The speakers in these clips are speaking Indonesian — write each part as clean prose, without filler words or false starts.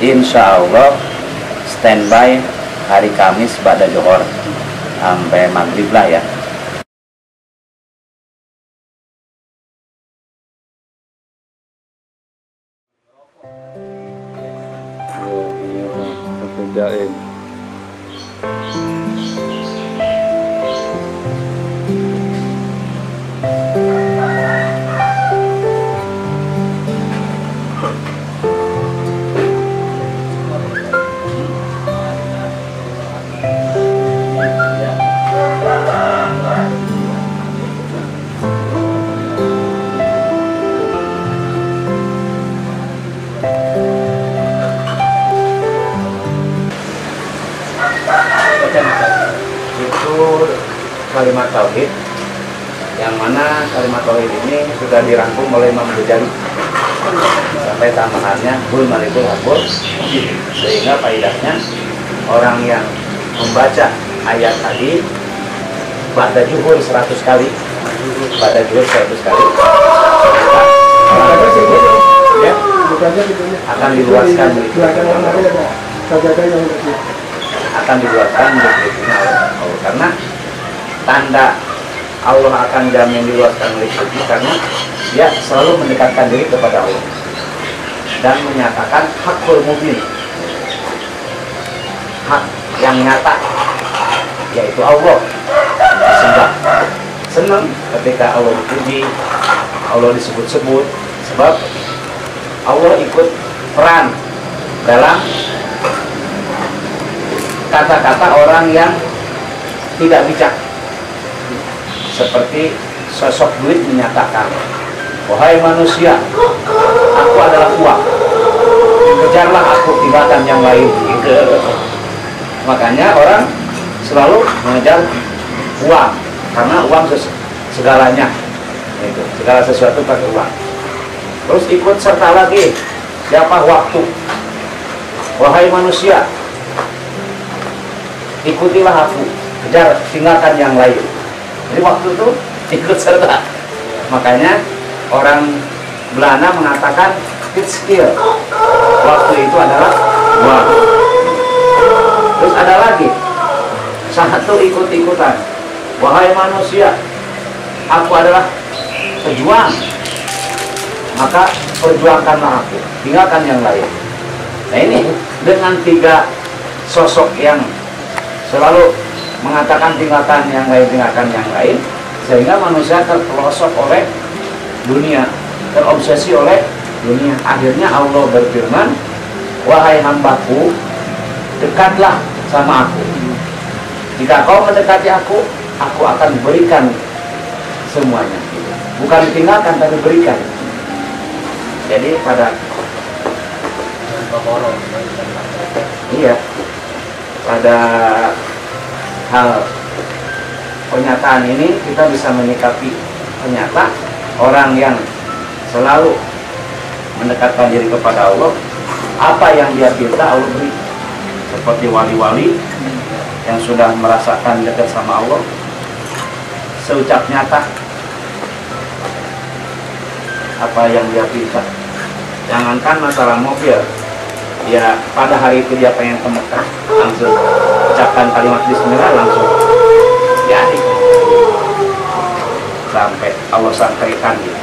insya Allah standby hari Kamis pada Johor sampai maghrib lah ya. Kerjain. Itu kalimat tauhid, yang mana kalimat tauhid ini sudah dirangkum oleh Imam Ghazali sampai tambahannya bul malikul hakul, sehingga faedahnya orang yang membaca ayat tadi pada zuhur 100 kali, pada zuhur 100 kali, ya, akan diluaskan akan diluaskan rezeki Allah. Karena tanda Allah akan jamin diluaskan rezeki karena dia selalu mendekatkan diri kepada Allah dan menyatakan hakul mubin, hak yang nyata, yaitu Allah disembah. Senang ketika Allah dipuji, Allah disebut-sebut, sebab Allah ikut peran dalam kata-kata orang yang tidak bijak, seperti sosok duit menyatakan, wahai manusia, aku adalah uang, kejarlah aku, tinggalkan yang lain. Makanya orang selalu mengejar uang, karena uang segalanya, itu segala sesuatu pakai uang. Terus ikut serta lagi siapa? Waktu. Wahai manusia, ikutilah aku, kejar, tinggalkan yang lain. Jadi waktu itu ikut serta. Makanya orang Belanda mengatakan skill, waktu itu adalah uang. Terus ada lagi satu ikut-ikutan, wahai manusia, aku adalah pejuang, maka perjuangkanlah aku, tinggalkan yang lain. Nah ini dengan tiga sosok yang selalu mengatakan tinggalkan yang lain, tinggalkan yang lain, sehingga manusia terpelosok oleh dunia, terobsesi oleh dunia. Akhirnya Allah berfirman, wahai hambaku, dekatlah sama aku. Jika kau mendekati aku akan berikan semuanya. Bukan tinggalkan, tapi berikan. Jadi pada pada hal penyataan ini kita bisa menyikapi ternyata orang yang selalu mendekatkan diri kepada Allah, apa yang dia minta Allah beri. Seperti wali-wali yang sudah merasakan dekat sama Allah, seucap nyata apa yang dia minta. Jangankan masalah mobil, ya pada hari itu dia pengen ke Mekah, langsung ucapkan kalimat bismillah, langsung jadi sampai Allah sampaikan gitu.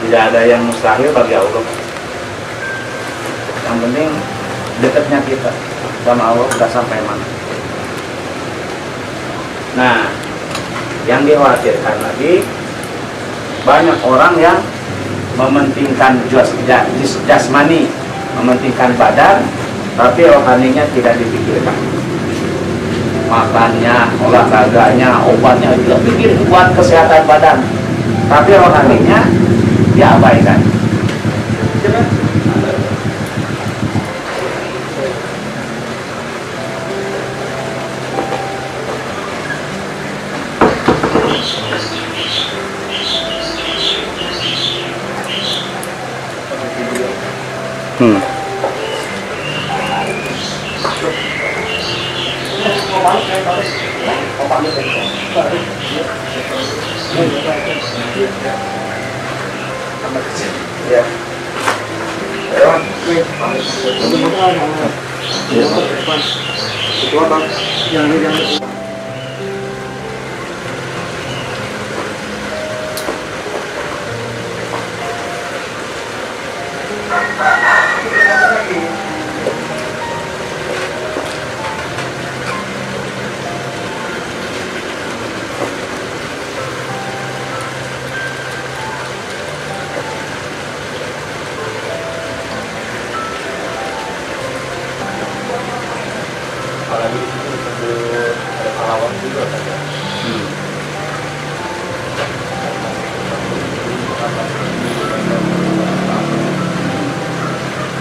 Tidak ada yang mustahil bagi Allah. Yang penting dekatnya kita sama Allah udah sampai mana. Nah, yang dikhawatirkan lagi, banyak orang yang mementingkan jasmani, mementingkan badan, tapi rohaninya tidak dipikirkan. Makannya, olahraganya, obatnya juga pikir buat kesehatan badan, tapi rohaninya diabaikan. Ya. Itu apa? Yang apalagi itu ada pahlawan juga kan ya.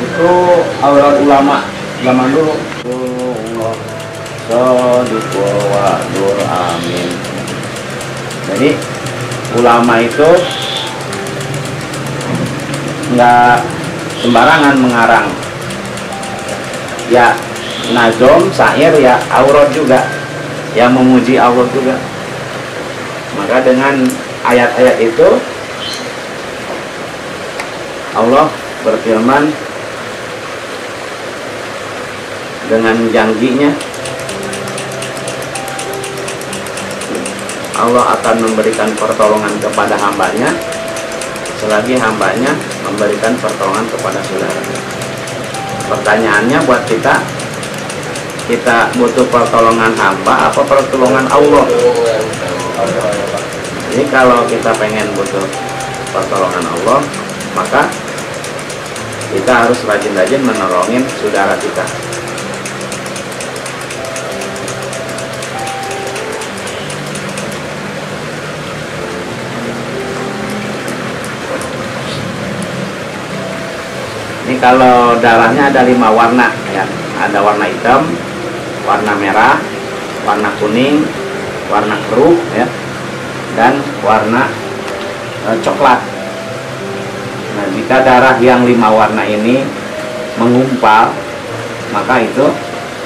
Itu awal ulama zaman dulu. Allah shodiqul wadur, amin. Jadi ulama itu nggak sembarangan mengarang, ya nazom, syair, ya aurat juga, ya memuji Allah juga. Maka dengan ayat-ayat itu Allah berfirman dengan janjinya, Allah akan memberikan pertolongan kepada hambanya selagi hambanya memberikan pertolongan kepada saudaranya. Pertanyaannya buat kita butuh pertolongan hamba apa pertolongan Allah? Jadi kalau kita pengen butuh pertolongan Allah, maka kita harus rajin-rajin menolongin saudara kita. Ini kalau darahnya ada 5 warna ya. Ada warna hitam, warna merah, warna kuning, warna keruh ya, dan warna coklat. Nah, jika darah yang 5 warna ini mengumpal, maka itu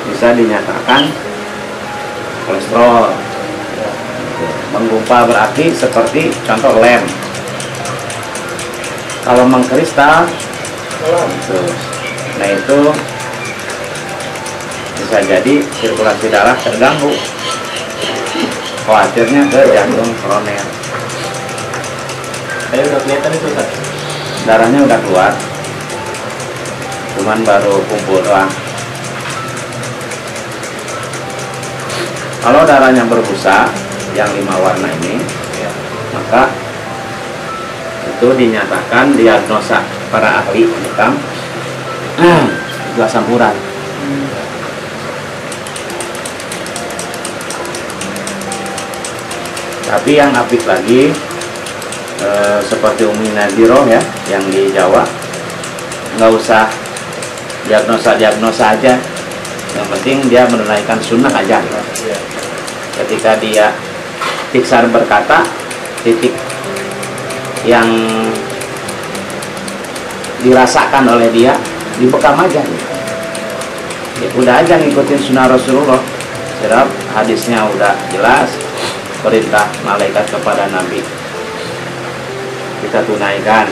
bisa dinyatakan kolesterol. Menggumpal berarti seperti contoh lem. Kalau mengkristal, nah itu bisa jadi sirkulasi darah terganggu, khawatirnya ke jantung koroner. Saya udah kelihatan itu kan? Darahnya udah keluar, cuman baru kumpul doang. Kalau darahnya berbusa yang 5 warna ini ya, maka itu dinyatakan diagnosa para ahli hitam juga asam urat. Tapi yang apik lagi seperti Umi Naziroh ya, yang di Jawa, nggak usah diagnosa aja, yang penting dia menunaikan sunnah aja. Ketika dia tiksar berkata, titik yang dirasakan oleh dia dibekam aja, ya, udah aja ngikutin sunnah Rasulullah. Sebab hadisnya udah jelas, perintah malaikat kepada Nabi kita tunaikan.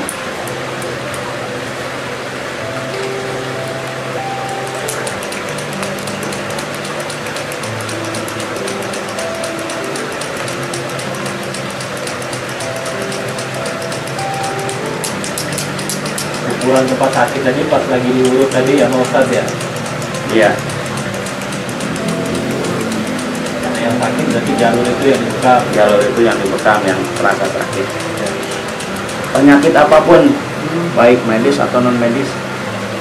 Ukuran tempat sakit tadi pas lagi diurut tadi ya Pak Ustadz ya? Iya. Karena yang sakit berarti jalur itu yang dibekam. Jalur itu yang dibekam, yang terasa sakit. Penyakit apapun, baik medis atau non medis.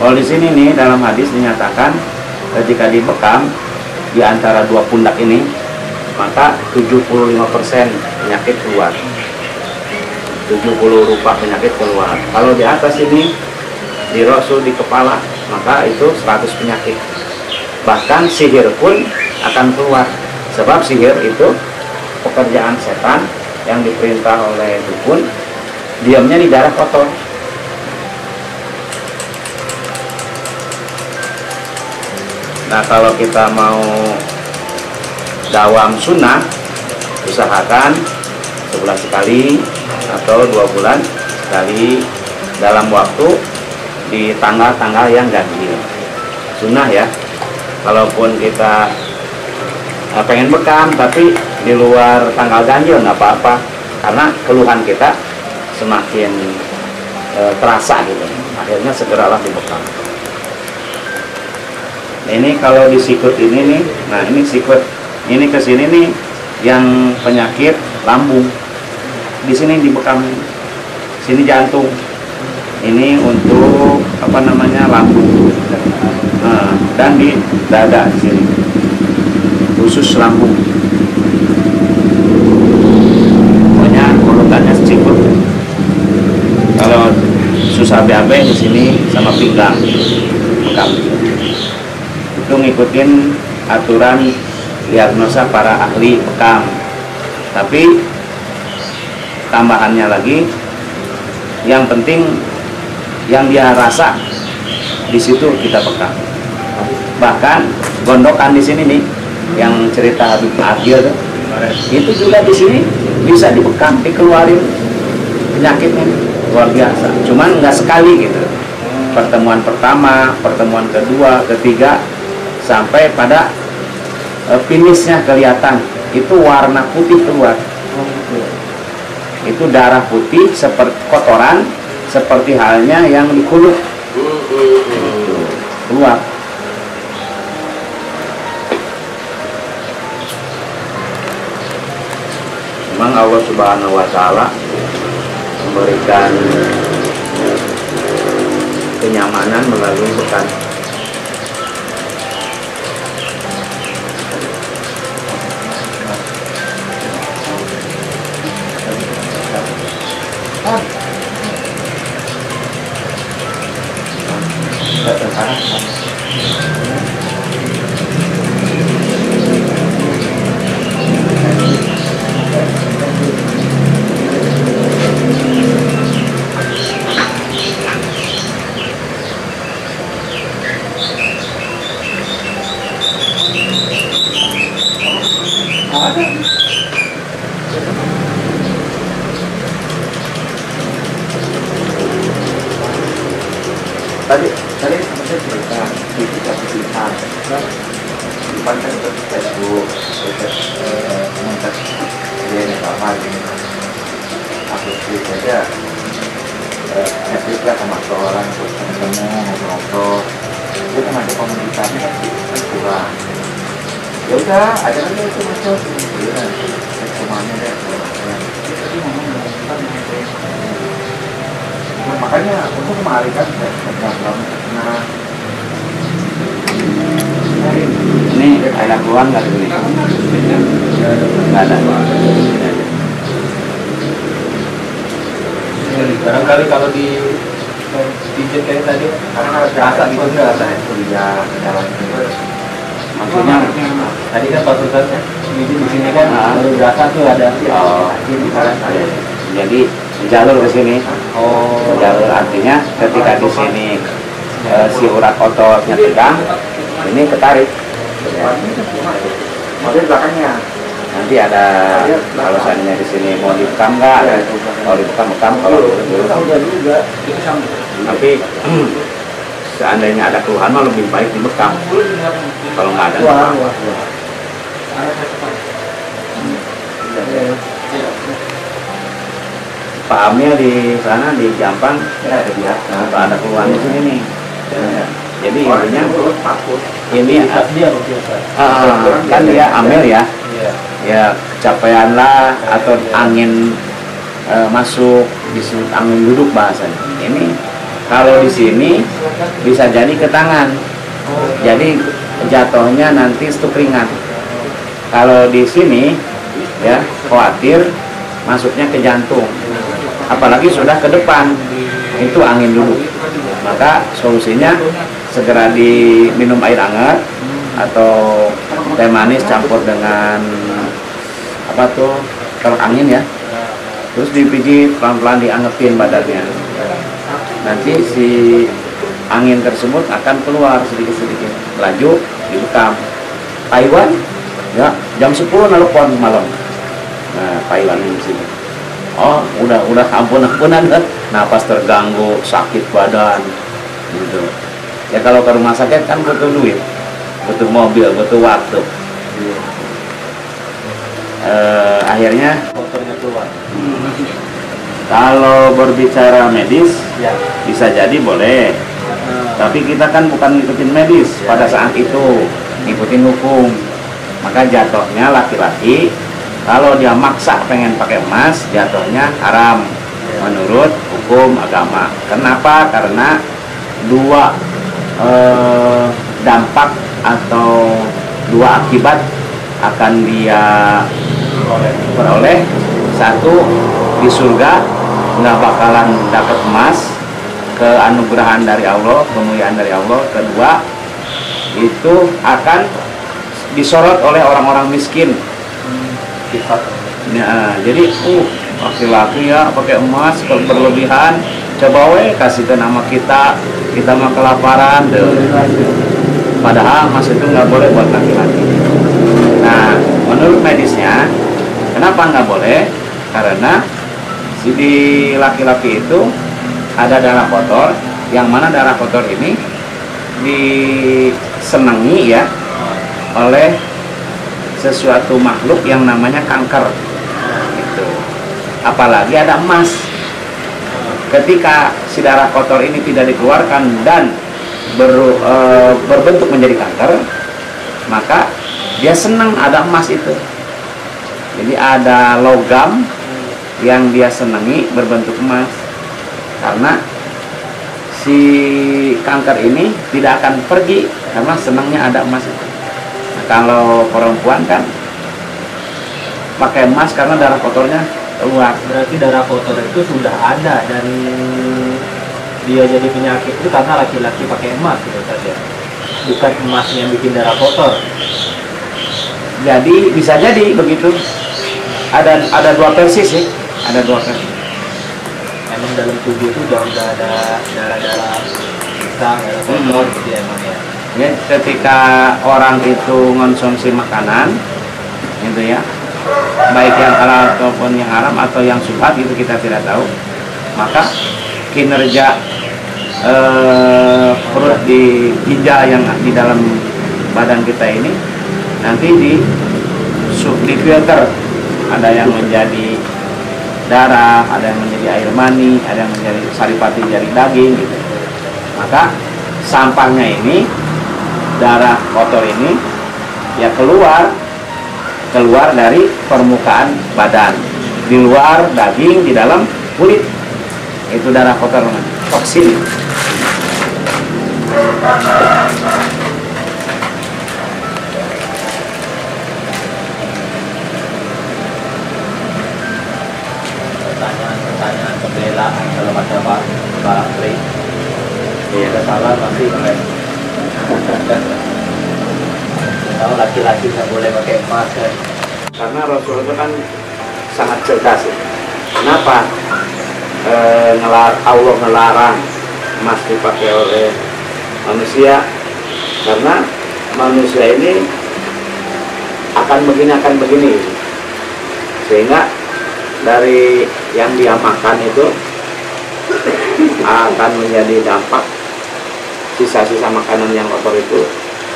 Kalau di sini nih dalam hadis dinyatakan ketika dibekam di antara 2 pundak ini, maka 75% penyakit keluar. 70 rupa penyakit keluar. Kalau di atas ini di rasul, di kepala, maka itu 100 penyakit. Bahkan sihir pun akan keluar. Sebab sihir itu pekerjaan setan yang diperintah oleh dukun, diamnya di darah kotor. Nah, kalau kita mau dawam sunnah, usahakan sebulan sekali atau 2 bulan sekali dalam waktu di tanggal-tanggal yang ganjil. Sunnah ya, kalaupun kita pengen bekam tapi di luar tanggal ganjil nggak apa-apa, karena keluhan kita semakin terasa gitu. Akhirnya segeralah dibekam. Ini kalau di sikut ini nih, nah ini sikut ini ke sini nih yang penyakit lambung, di sini dibekam, sini jantung, ini untuk apa namanya lambung, nah, dan di dada di sini khusus lambung. Pokoknya urutannya sikut. Kalau susah BAB di sini sama pinggang bekam. Itu ngikutin aturan diagnosa para ahli bekam. Tapi tambahannya lagi, yang penting yang dia rasa di situ kita bekam. Bahkan gondokan di sini nih, yang cerita Habib Adil itu juga di sini bisa dibekam, dikeluarin penyakitnya, luar biasa. Cuman nggak sekali gitu. Pertemuan pertama, pertemuan kedua, ketiga, sampai pada finishnya kelihatan itu warna putih keluar. Itu darah putih seperti kotoran, seperti halnya yang di kulit keluar. Memang Allah Subhanahu wa Ta'ala memberikan kenyamanan melalui bekam. Tadi saya cerita di pilihan dipandang ke Facebook, komentar dia ini apa ini, aku tweet saja, nge-tweet lah sama seorang terus ketemu ngobrol, itu kan ada komunitasnya kurang. Ya udah, ada lagi itu masuk, ya, semuanya deh. Nah, makanya untuk kemarin kan nah ini ada keluar nggak ini? Nggak ada. Barangkali kalau di pijat kayak tadi, Karena rasa itu enggak rasanya kuliah jalan itu. maksudnya tadi kan Pak Sultan di sini kan baru berasa tuh ada. Jadi jalur ke sini. Oh, Jalur artinya ketika di sini si urat ototnya tegang, ini ketarik. Mobil belakangnya. Nanti ada kalau seandainya di sini mau dibekam nggak? Kalau dibekam kalau dulu. Tapi seandainya ada keluhan mah lebih baik dibekam. Kalau nggak ada. Pahamnya di sana di Jampang ya ada keluhan di sini nih. Jadi intinya ini kan dia amel ya. Ya capaian lah atau angin masuk disebut angin duduk bahasanya. Ini kalau di sini bisa jadi ke tangan. Jadi jatuhnya nanti stuk ringan. Kalau di sini ya khawatir masuknya ke jantung. Apalagi sudah ke depan itu angin duduk. Maka solusinya segera diminum air hangat atau teh manis campur dengan apa tuh telur angin ya. Terus dipijit pelan-pelan diangetin badannya. Nanti si angin tersebut akan keluar sedikit-sedikit. Laju dibekam. Taiwan ya jam 10 nelpon malam. Nah, Taiwan di sini. Oh, udah ampunan kan. Napas terganggu, sakit badan. Ya kalau ke rumah sakit kan butuh duit, butuh mobil, butuh waktu. Akhirnya motornya keluar. kalau berbicara medis Ya. bisa jadi boleh, tapi kita kan bukan ngikutin medis pada saat itu, ngikutin hukum. Maka jatuhnya laki-laki kalau dia maksa pengen pakai emas, jatuhnya haram menurut hukum agama. Kenapa? Karena dua dampak atau dua akibat akan dia peroleh. Satu, di surga nggak bakalan dapat emas, keanugerahan dari Allah, kemuliaan dari Allah. Kedua, itu akan disorot oleh orang-orang miskin. Nah, jadi laki-laki ya pakai emas berlebihan, coba kasih ke nama kita mah kelaparan deh. Padahal emas itu nggak boleh buat laki-laki. Nah, menurut medisnya kenapa nggak boleh? Karena di laki-laki itu ada darah kotor, yang mana darah kotor ini disenangi ya oleh sesuatu makhluk yang namanya kanker gitu. Apalagi ada emas. Ketika si darah kotor ini tidak dikeluarkan dan berbentuk menjadi kanker, maka dia senang ada emas itu. Jadi ada logam yang dia senangi berbentuk emas, karena si kanker ini tidak akan pergi karena senangnya ada emas itu. Nah, kalau perempuan kan pakai emas karena darah kotornya keluar. Berarti darah kotor itu sudah ada dan dia jadi penyakit itu karena laki-laki pakai emas gitu saja. Bukan emas yang bikin darah kotor. Jadi bisa jadi begitu. Ada dua versi sih, ada dua versi. Emang dalam tubuh itu udah ada darah-darah hitam, darah kotor gitu ya emang ya. Ya, ketika orang itu mengonsumsi makanan, gitu ya, baik yang halal ataupun yang haram atau yang syubhat itu kita tidak tahu, maka kinerja perut di ginjal yang di dalam badan kita ini nanti di filter, ada yang menjadi darah, ada yang menjadi air mani, ada yang menjadi saripati dari daging gitu. Maka sampahnya ini, darah kotor ini ya keluar dari permukaan badan, di luar daging, di dalam kulit. Itu darah kotor, toksin. Pertanyaan pembelaan kalau ada Pak Pri. Iya, ada salah pasti oleh. Kalau laki-laki nggak boleh pakai emas kan? Karena Rasul itu kan sangat cerdas. Kenapa Allah melarang emas dipakai oleh manusia? Karena manusia ini akan begini, sehingga dari yang dia makan itu akan menjadi dampak. Sisa-sisa makanan yang kotor itu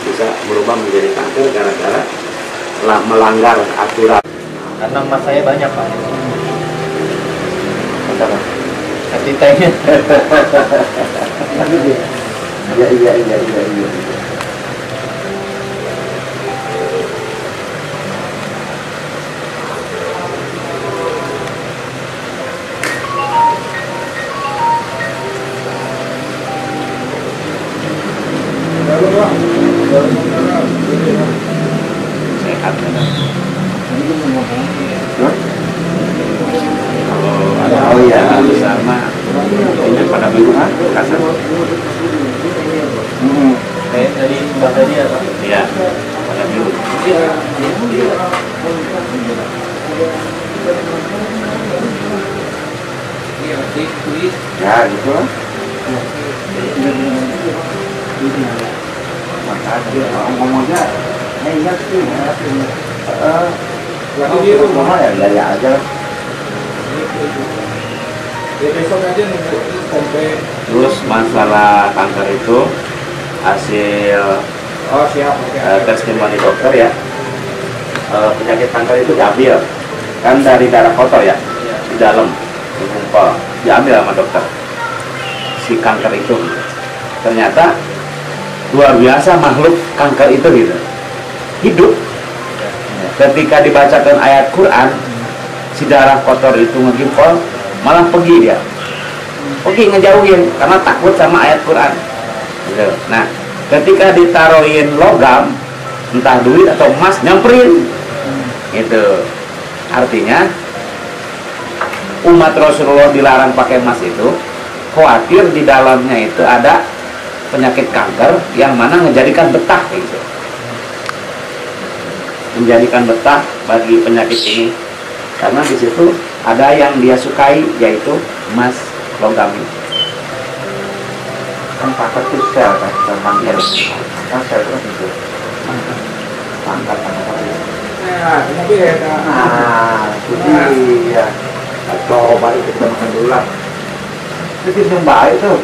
bisa berubah menjadi kanker gara-gara melanggar aturan. Karena emas saya banyak Pak. Kenapa? Ketitanya. Iya. Sehat kan? Kalau ada besar mah ini pada mingguan kasar. Kayak tadi Mbak tadi ya Pak. Iya, pada minggu. Ya gitu lah. Makanya ngomongnya ingat sih lagi di rumah ya aja. Ya besok aja nunggu sampai. Terus masalah kanker itu hasil Oh siap. testimoni dokter ya, penyakit kanker itu diambil kan dari darah kotor ya, Iya. di dalam dikumpul, diambil sama dokter si kanker itu. Ternyata luar biasa makhluk kanker itu gitu, hidup. Ketika dibacakan ayat Quran, si darah kotor itu ngegimpol, malah pergi dia, pergi ngejauhin karena takut sama ayat Quran gitu. Nah, ketika ditaruhin logam, entah duit atau emas, nyamperin itu. Artinya umat Rasulullah dilarang pakai emas itu khawatir di dalamnya itu ada penyakit kanker yang mana menjadikan betah gitu, menjadikan betah bagi penyakit ini, karena di situ ada yang dia sukai, yaitu emas, logam ini. Kan pakar itu sel kan, kanker kan sel itu pangkat jadi ya atau balik kita makan dulu lah, itu yang baik tuh.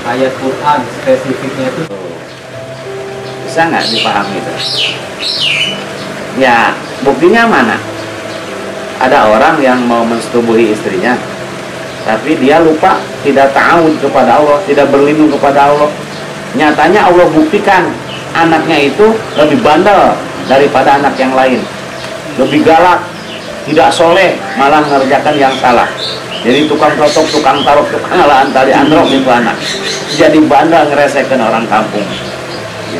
Ayat Quran spesifiknya itu Bisa nggak dipahami itu? Ya, buktinya mana? Ada orang yang mau mensetubuhi istrinya, tapi dia lupa, tidak ta'awud kepada Allah, tidak berlindung kepada Allah. Nyatanya Allah buktikan anaknya itu lebih bandel daripada anak yang lain, lebih galak, tidak soleh, malah mengerjakan yang salah. Jadi tukang totok, tukang tarok, tukang alaan tali androk itu anak. Jadi bandel, ngeresekan orang kampung.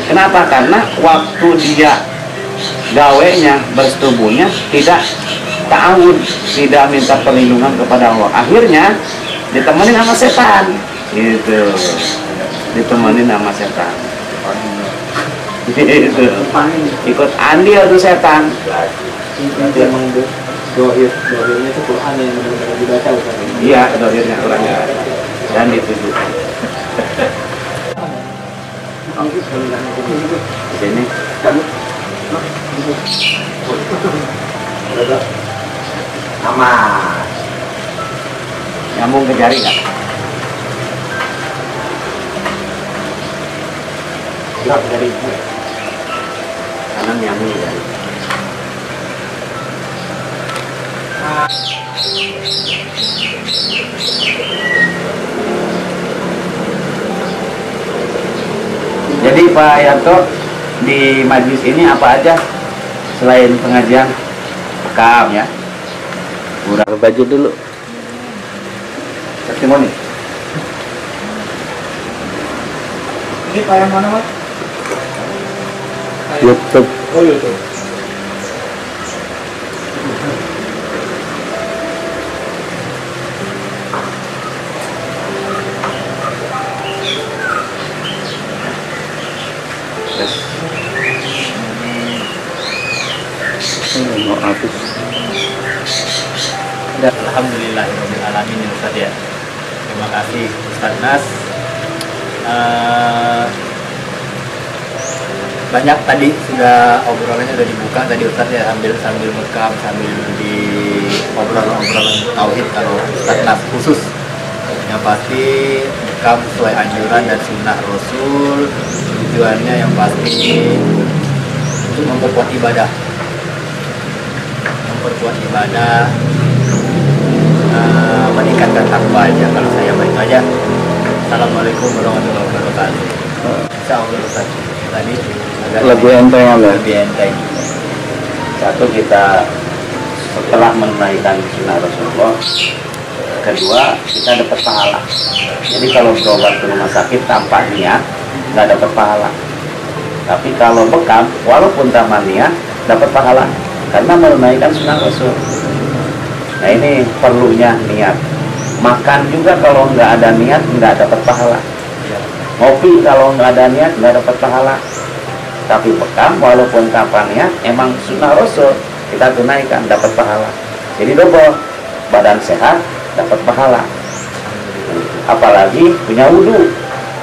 Kenapa? Karena waktu dia gawenya, bersetubuhnya, tidak ta'awud, tidak minta perlindungan kepada Allah. Akhirnya ditemenin sama setan gitu, ditemenin sama setan gitu. Ikut andil tuh setan. itu emang dohirnya itu Quran yang benar-benar dibaca Ustaz. Iya, dohirnya Qurannya dan ditujukan di sini. Aman. Nyambung ke jari nggak? Nggak ke jari. Kanan nyambung ke jari. Jadi Pak Yanto, di majlis ini apa aja selain pengajian? Bekam ya. Kurang baju dulu. Testimoni. Ini Pak yang mana Mas? YouTube. Oh YouTube. Alhamdulillahirobbilalamin ya Ustaz ya. Terima kasih Ustaz Nas. Banyak tadi sudah obrolannya sudah dibuka tadi Ustaz ya, sambil bekam, sambil di obrolan tauhid kalau Ustaz Nas khusus. Yang pasti bekam sesuai anjuran dan sunnah Rasul, tujuannya yang pasti untuk memperkuat ibadah, meningkatkan takwa aja. Kalau saya baik aja. Assalamualaikum warahmatullahi wabarakatuh. Insya Allah Ustaz tadi Lebih enteng ya. lebih enteng. Satu, kita setelah menunaikan sunnah Rasulullah. Kedua, kita dapat pahala. Jadi kalau berobat ke rumah sakit tanpa niat, nggak dapat pahala. Tapi kalau bekam, walaupun tanpa niat, dapat pahala karena menunaikan sunnah Rasul. Nah ini perlunya niat. Makan juga kalau nggak ada niat nggak dapat pahala. Ngopi kalau nggak ada niat nggak dapat pahala. Tapi bekam walaupun tanpa niat, emang sunnah Rasul kita tunaikan, dapat pahala. Jadi double, badan sehat dapat pahala. Apalagi punya wudhu,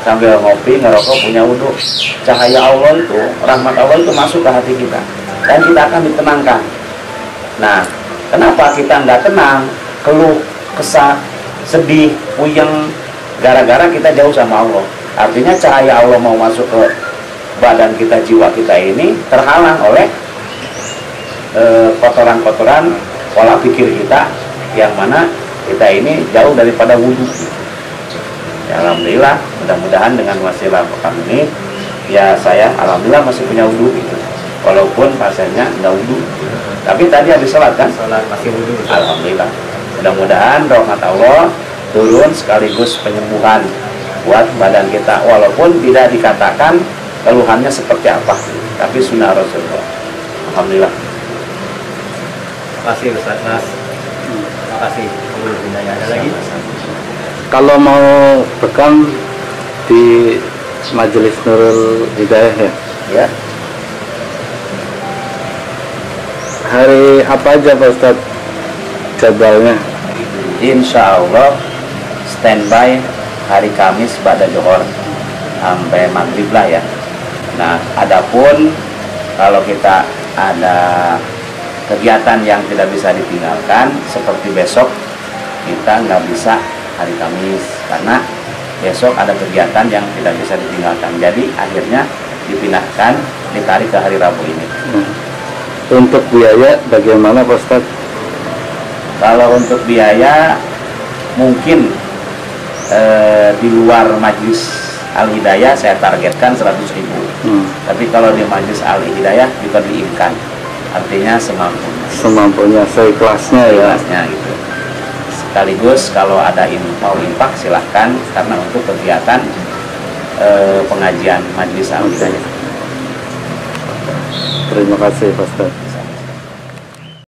sambil ngopi ngerokok punya wudhu, cahaya Allah itu, rahmat Allah itu masuk ke hati kita dan kita akan ditenangkan. Nah, kenapa kita nggak tenang, keluh, kesah, sedih, puyeng, gara-gara kita jauh sama Allah. Artinya cahaya Allah mau masuk ke badan kita, jiwa kita ini terhalang oleh kotoran-kotoran pola pikir kita, yang mana kita ini jauh daripada wudhu. Ya, alhamdulillah, mudah-mudahan dengan wasilah pekan ini, ya saya alhamdulillah masih punya wudhu gitu. Walaupun pasiennya nggak wudhu, tapi tadi habis sholat kan? Sholat masih wudhu. Alhamdulillah. Mudah-mudahan rahmat Allah turun sekaligus penyembuhan buat badan kita, walaupun tidak dikatakan keluhannya seperti apa, tapi sunnah Rasulullah. Alhamdulillah. Terima kasih Ustaz Nas. Terima kasih. Ada lagi? Kalau mau bekam di Majelis Nurul Hidayah ya? Ya. Hari apa aja Pak Ustadz jadwalnya? Insya Allah standby hari Kamis pada Johor sampai maghrib lah ya. Nah, adapun kalau kita ada kegiatan yang tidak bisa ditinggalkan seperti besok, kita nggak bisa hari Kamis karena besok ada kegiatan yang tidak bisa ditinggalkan. Jadi akhirnya dipindahkan, ditarik ke hari Rabu ini. Untuk biaya bagaimana Pak Ustadz? Kalau untuk biaya mungkin di luar Majelis Al-Hidayah saya targetkan 100.000. Tapi kalau di Majelis Al-Hidayah juga diinkan. Artinya Semampunya, seikhlasnya ya. Seikhlasnya gitu. Sekaligus kalau ada mau infak silahkan, karena untuk kegiatan pengajian Majelis Al-Hidayah. Terima kasih Pak Ustadz.